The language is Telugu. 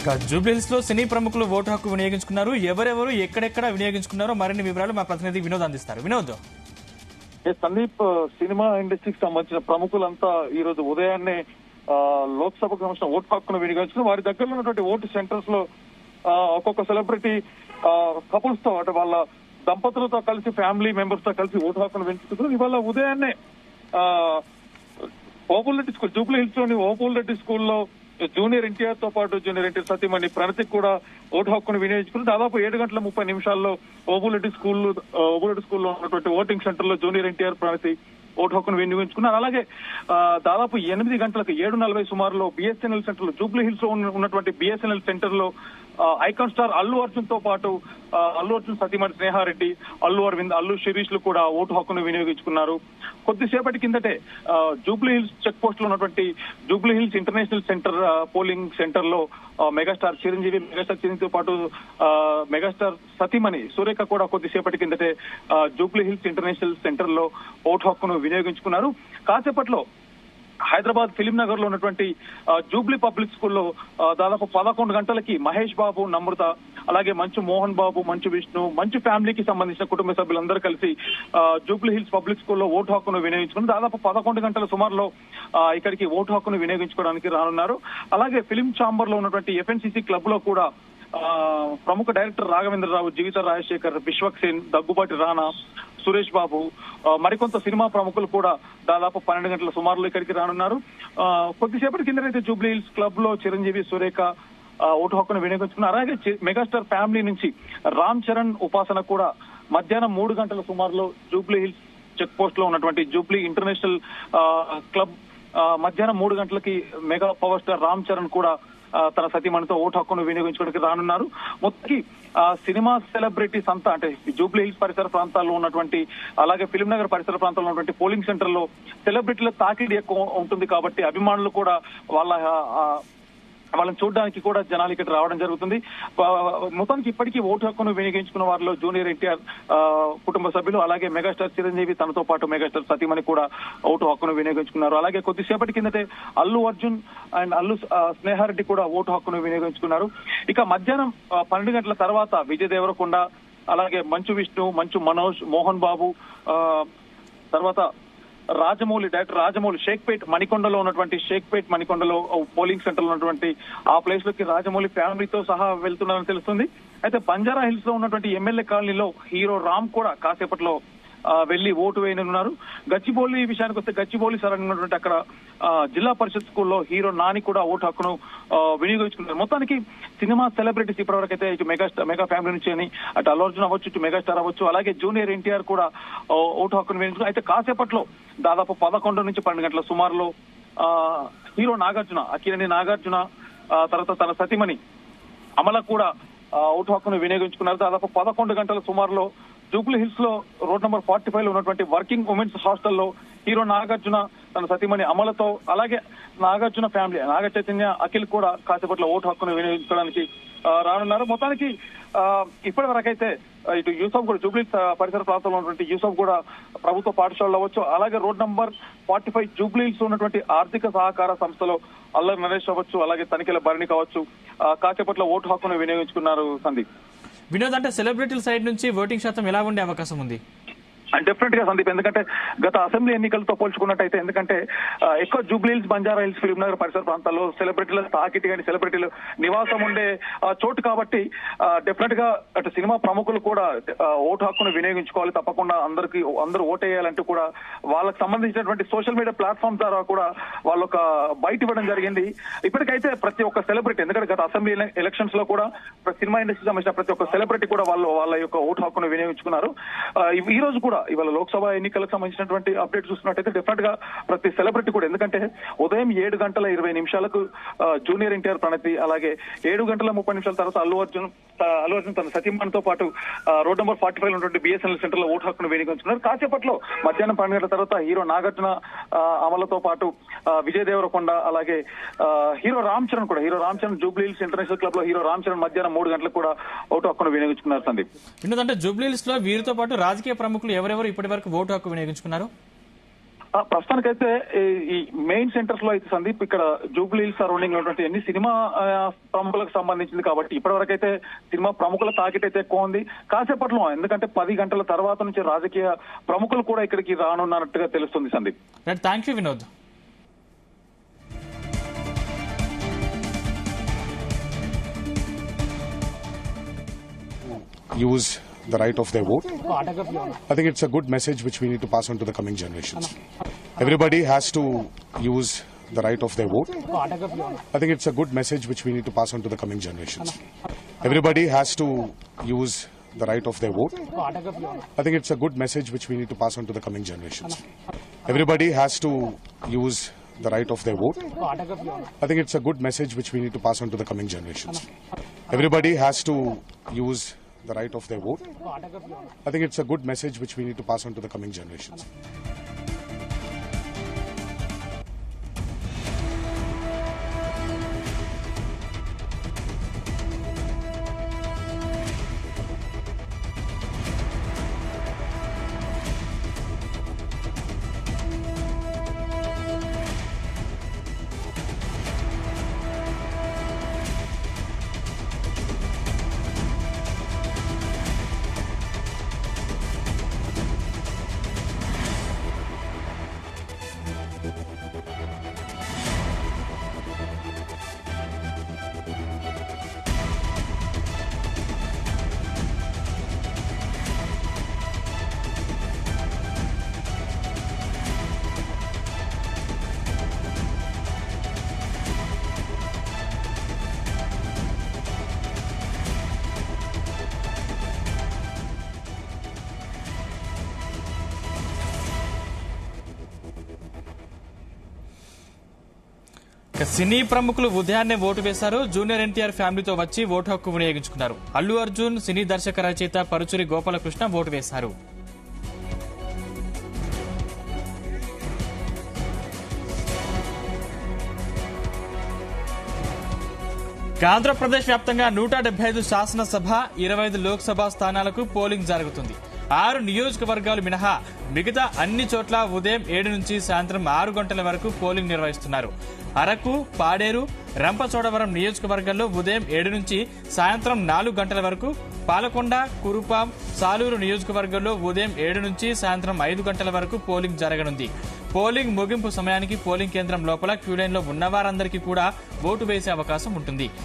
జూబ్లీహిల్స్ లో సినీ ప్రముఖులు ఓటు హక్కు వినియోగించుకున్నారు. ఎవరెవరు ఎక్కడెక్కడ వినియోగించుకున్నారో మరిన్ని వివరాలు మా ప్రతినిధి వినోద్ అందిస్తారు. వినోద్. సందీప్, సినిమా ఇండస్ట్రీకి సంబంధించిన ప్రముఖులంతా ఈ రోజు ఉదయాన్నే లోక్సభకు సంబంధించిన ఓటు హక్కును వినియోగించుకుని వారి దగ్గరలో ఉన్నటువంటి ఓటు సెంటర్స్ లో ఒక్కొక్క సెలబ్రిటీ కపుల్స్ తో అంటే వాళ్ళ దంపతులతో కలిసి ఫ్యామిలీ మెంబర్స్ తో కలిసి ఓటు హక్కును వినియోగించుకున్నారు. ఇవాళ ఉదయాన్నే ఓపుల్రెడ్డి స్కూల్, జూబ్లీహిల్స్ లోని ఓపుల్రెడ్డి స్కూల్లో జూనియర్ ఎన్టీఆర్ తో పాటు జూనియర్ ఎన్టీఆర్ సతీమణి ప్రణతికి కూడా ఓటు హక్కును వినియోగించుకుని దాదాపు 7:30 ఓపుల్రెడ్డి స్కూల్లో ఉన్నటువంటి ఓటింగ్ సెంటర్ లో జూనియర్ ఎన్టీఆర్ ప్రణతి ఓటు హక్కును వినియోగించుకున్నారు. అలాగే దాదాపు 8 గంటలకు 7:40 సుమారులో బిఎస్ఎన్ఎల్ సెంటర్ లో జూబ్లీహిల్స్ లో ఉన్నటువంటి బిఎస్ఎన్ఎల్ సెంటర్ లో ఐకాన్ స్టార్ అల్లు అర్జున్ తో పాటు అల్లు అర్జున్ సతీమణి స్నేహారెడ్డి, అల్లు అరవింద్, అల్లు శిరీష్ లు కూడా ఓటు హక్కును వినియోగించుకున్నారు. కొద్దిసేపటి కిందటే జూబ్లీహిల్స్ చెక్ పోస్ట్ లో ఉన్నటువంటి Jubilee Hills international centre polling centre లో మెగాస్టార్ చిరంజీవితో పాటు మెగాస్టార్ సతీమణి సురేఖ కూడా కొద్దిసేపటి కిందటే జూబ్లీహిల్స్ ఇంటర్నేషనల్ సెంటర్ లో ఓటు హక్కును వినియోగించుకున్నారు. కాసేపట్లో హైదరాబాద్ ఫిలిం నగర్ లో ఉన్నటువంటి జూబ్లీ పబ్లిక్ స్కూల్లో దాదాపు 11 గంటలకి మహేష్ బాబు, నమ్రత, అలాగే మంచు మోహన్ బాబు, మంచు విష్ణు, మంచు ఫ్యామిలీకి సంబంధించిన కుటుంబ సభ్యులందరూ కలిసి జూబ్లీహిల్స్ పబ్లిక్ స్కూల్లో ఓటు హక్కును వినియోగించుకుని దాదాపు 11 గంటల సుమారులో ఇక్కడికి ఓటు హక్కును వినియోగించుకోవడానికి రానున్నారు. అలాగే ఫిలిం ఛాంబర్ లో ఉన్నటువంటి ఎఫ్ఎన్సీసీ క్లబ్ లో కూడా ప్రముఖ డైరెక్టర్ రాఘవేంద్రరావు, జీవిత రాజశేఖర్, విశ్వక్ సేన్, దగ్గుబాటి రాణా, సురేష్ బాబు, మరికొంత సినిమా ప్రముఖులు కూడా దాదాపు 12 గంటల సుమారులో ఇక్కడికి రానున్నారు. కొద్దిసేపటి కిందనైతే జూబ్లీహిల్స్ క్లబ్ లో చిరంజీవి, సురేఖ ఓటు హక్కును వినియోగించుకున్నారు. అలాగే మెగాస్టార్ ఫ్యామిలీ నుంచి రామ్ చరణ్, ఉపాసన కూడా మధ్యాహ్నం 3 గంటల సుమారులో జూబ్లీహిల్స్ చెక్ పోస్ట్ లో ఉన్నటువంటి జూబ్లీ ఇంటర్నేషనల్ క్లబ్ మధ్యాహ్నం 3 గంటలకి mega power star Ram Charan కూడా తన సతీమణితో ఓటు హక్కును వినియోగించుకోవడానికి రానున్నారు. మొత్తానికి సినిమా సెలబ్రిటీస్ అంతా అంటే జూబ్లీహిల్స్ పరిసర ప్రాంతాల్లో ఉన్నటువంటి అలాగే ఫిలిం నగర్ పరిసర ప్రాంతాల్లో ఉన్నటువంటి పోలింగ్ సెంటర్ లో సెలబ్రిటీల తాకిడి ఎక్కువ ఉంటుంది కాబట్టి అభిమానులు కూడా వాళ్ళని చూడడానికి కూడా జనాలు ఇక్కడ రావడం జరుగుతుంది. మొత్తానికి ఇప్పటికీ ఓటు హక్కును వినియోగించుకున్న వారిలో జూనియర్ ఎన్టీఆర్ కుటుంబ సభ్యులు, అలాగే మెగాస్టార్ చిరంజీవి తనతో పాటు మెగాస్టార్ సతీమణి కూడా ఓటు హక్కును వినియోగించుకున్నారు. అలాగే కొద్దిసేపటి కిందటే అల్లు అర్జున్ అండ్ అల్లు స్నేహారెడ్డి కూడా ఓటు హక్కును వినియోగించుకున్నారు. ఇక మధ్యాహ్నం 12 గంటల తర్వాత విజయ్ దేవరకొండ, అలాగే మంచు విష్ణు, మంచు మనోజ్, మోహన్ బాబు, తర్వాత డైరెక్టర్ రాజమౌళి షేక్పేట్ మణికొండలో పోలింగ్ సెంటర్ లో ఉన్నటువంటి ఆ ప్లేస్ లోకి రాజమౌళి ఫ్యామిలీతో సహా వెళ్తున్నారని తెలుస్తుంది. అయితే బంజారా హిల్స్ లో ఉన్నటువంటి ఎమ్మెల్యే కాలనీలో హీరో రామ్ కూడా కాసేపట్లో వెళ్లి ఓటు వేయనున్నారు. గచ్చిబౌలి విషయానికి వస్తే గచ్చిబౌలి సరైనటువంటి అక్కడ జిల్లా పరిషత్ స్కూల్లో హీరో నాని కూడా ఓటు హక్కును వినియోగించుకున్నారు. మొత్తానికి సినిమా సెలబ్రిటీస్ ఇప్పటివరకు అయితే ఇటు మెగా ఫ్యామిలీ నుంచి అని అటు అల్లు అర్జున్ అవ్వచ్చు, ఇటు మెగాస్టార్ అవ్వచ్చు, అలాగే జూనియర్ ఎన్టీఆర్ కూడా ఓటు హక్కును వినియోగించుకున్నారు. అయితే కాసేపట్లో దాదాపు 11 నుంచి 12 గంటల సుమారులో హీరో అక్కినేని నాగార్జున తర్వాత తన సతీమణి అమల కూడా ఓటు హక్కును వినియోగించుకున్నారు. దాదాపు 11 గంటల సుమారులో జూబ్లీహిల్స్ లో రోడ్ నెంబర్ 45 లో ఉన్నటువంటి వర్కింగ్ ఉమెన్స్ హాస్టల్లో హీరో నాగార్జున తన సతీమణి అమలతో అలాగే నాగార్జున ఫ్యామిలీ నాగ చైతన్య, అఖిల్ కూడా కాసేపట్లో ఓటు హక్కును వినియోగించుకోవడానికి రానున్నారు. మొత్తానికి ఇప్పటి వరకైతే ఇటు యూసఫ్ కూడా జూబ్లీహిల్స్ పరిసర ప్రాంతంలో ఉన్నటువంటి యూసఫ్ కూడా ప్రభుత్వ పాఠశాలలో అవ్వచ్చు, అలాగే రోడ్ నంబర్ 45 జూబ్లీహిల్స్ ఉన్నటువంటి ఆర్థిక సహకార సంస్థలో అల్లరి నరేష్ అవ్వచ్చు, అలాగే తనిఖీల భరణి కావచ్చు కాసేపట్లో ఓటు హక్కును వినియోగించుకున్నారు. సందీప్. వినోద్, అంటే సెలబ్రిటీల సైడ్ నుంచి ఓటింగ్ శాతం ఎలా ఉండే అవకాశం ఉంది? డెఫినెట్ గా సందీప్, ఎందుకంటే గత అసెంబ్లీ ఎన్నికలతో పోల్చుకున్నట్టయితే ఎందుకంటే ఎక్కువ జూబ్లీహిల్స్, బంజారా హిల్స్, ఫిలిం నగర్ పరిసర ప్రాంతాల్లో సెలబ్రిటీల తాకిటి కానీ సెలబ్రిటీలు నివాసం ఉండే చోటు కాబట్టి డెఫినెట్ గా అటు సినిమా ప్రముఖులు కూడా ఓటు హక్కును వినియోగించుకోవాలి. తప్పకుండా అందరూ ఓటేయాలంటూ కూడా వాళ్ళకి సంబంధించినటువంటి సోషల్ మీడియా ప్లాట్ఫామ్ ద్వారా కూడా వాళ్ళు ఒక బయట ఇవ్వడం జరిగింది. ఇప్పటికైతే ప్రతి ఒక్క సెలబ్రిటీ, ఎందుకంటే గత అసెంబ్లీ ఎలక్షన్స్ లో కూడా సినిమా ఇండస్ట్రీ సంబంధించిన ప్రతి ఒక్క సెలబ్రిటీ కూడా వాళ్ళ యొక్క ఓటు హక్కును వినియోగించుకున్నారు. ఈ రోజు కూడా ఇవాళ లోక్సభ ఎన్నికలకు సంబంధించినటువంటి అప్డేట్ చూస్తున్నట్టయితే డెఫినెట్ గా ప్రతి సెలబ్రిటీ కూడా, ఎందుకంటే ఉదయం 7:20 జూనియర్ ఎన్టీఆర్ ప్రణతి, అలాగే 7:30 తర్వాత అల్లు అర్జున్ తన సతీమణితో పాటు రోడ్ నెంబర్ 45 ఉన్నటువంటి బిఎస్ఎన్ఎల్ సెంటర్ లో ఓటు హక్కును వినియోగించుకున్నారు. కాసేపట్లో మధ్యాహ్నం 12 గంటల తర్వాత హీరో నాగార్జున, అమలతో పాటు విజయ్ దేవరకొండ, అలాగే hero Ram Charan Jubilee Hills international club లో హీరో రామ్ చరణ్ మధ్యాహ్నం 3 గంటలకు కూడా ఓటు హక్కును వినియోగించుకున్నారు. సందీప్. ఎందుకంటే జూబ్లీహిల్స్ లో వీరితో పాటు రాజకీయ ప్రముఖులు ఎవరెవరు ఇప్పటి వరకు ఓటు హక్కు వినియోగించుకున్నారు? ప్రస్తుతానికైతే ఈ మెయిన్ సెంటర్స్ లో అయితే సందీప్ ఇక్కడ జూబ్లీ సరౌండింగ్ లో ఉన్నటువంటి ఎన్ని సినిమా ప్రముఖులకు సంబంధించింది కాబట్టి ఇప్పటివరకు అయితే సినిమా ప్రముఖుల తాకిట్ అయితే ఎక్కువ ఉంది. కాసేపట్లో ఎందుకంటే 10 గంటల తర్వాత నుంచి రాజకీయ ప్రముఖులు కూడా ఇక్కడికి రానున్నట్టుగా తెలుస్తుంది Sandeep. Thank you Vinod. Use the right of their vote. I think it's a good message which we need to pass on to the coming generations. Everybody has to use the right of their vote. I think it's a good message which we need to pass on to the coming generations. Everybody has to use the right of their vote. I think it's a good message which we need to pass on to the coming generations. Everybody has to use the right of their vote. I think it's a good message which we need to pass on to the coming generations. Everybody has to use the right of their vote. I think it's a good message which we need to pass on to the coming generations. సినీ ప్రముఖులు ఉదయాన్నే ఓటు వేశారు. జూనియర్ ఎన్టీఆర్ ఫ్యామిలీతో వచ్చి ఓటు హక్కు వినియోగించుకున్నారు. అల్లు అర్జున్, సినీ దర్శక రచయిత పరుచూరి గోపాలకృష్ణ ఓటు వేశారు. ఆంధ్రప్రదేశ్ వ్యాప్తంగా 175 శాసనసభ, 25 లోక్సభ స్థానాలకు పోలింగ్ జరుగుతుంది. 6 నియోజకవర్గాలు మినహా మిగతా అన్ని చోట్ల ఉదయం 7 నుంచి సాయంత్రం 6 గంటల వరకు పోలింగ్ నిర్వహిస్తున్నారు. అరకు, పాడేరు, రంపచోడవరం నియోజకవర్గాల్లో ఉదయం 7 నుంచి సాయంత్రం 4 గంటల వరకు, పాలకొండ, కురుపాం, సాలూరు నియోజకవర్గాల్లో ఉదయం 7 నుంచి సాయంత్రం 5 గంటల వరకు పోలింగ్ జరగనుంది. పోలింగ్ ముగింపు సమయానికి పోలింగ్ కేంద్రం లోపల క్యూలైన్లో ఉన్నవారందరికీ కూడా ఓటు వేసే అవకాశం ఉంటుంది.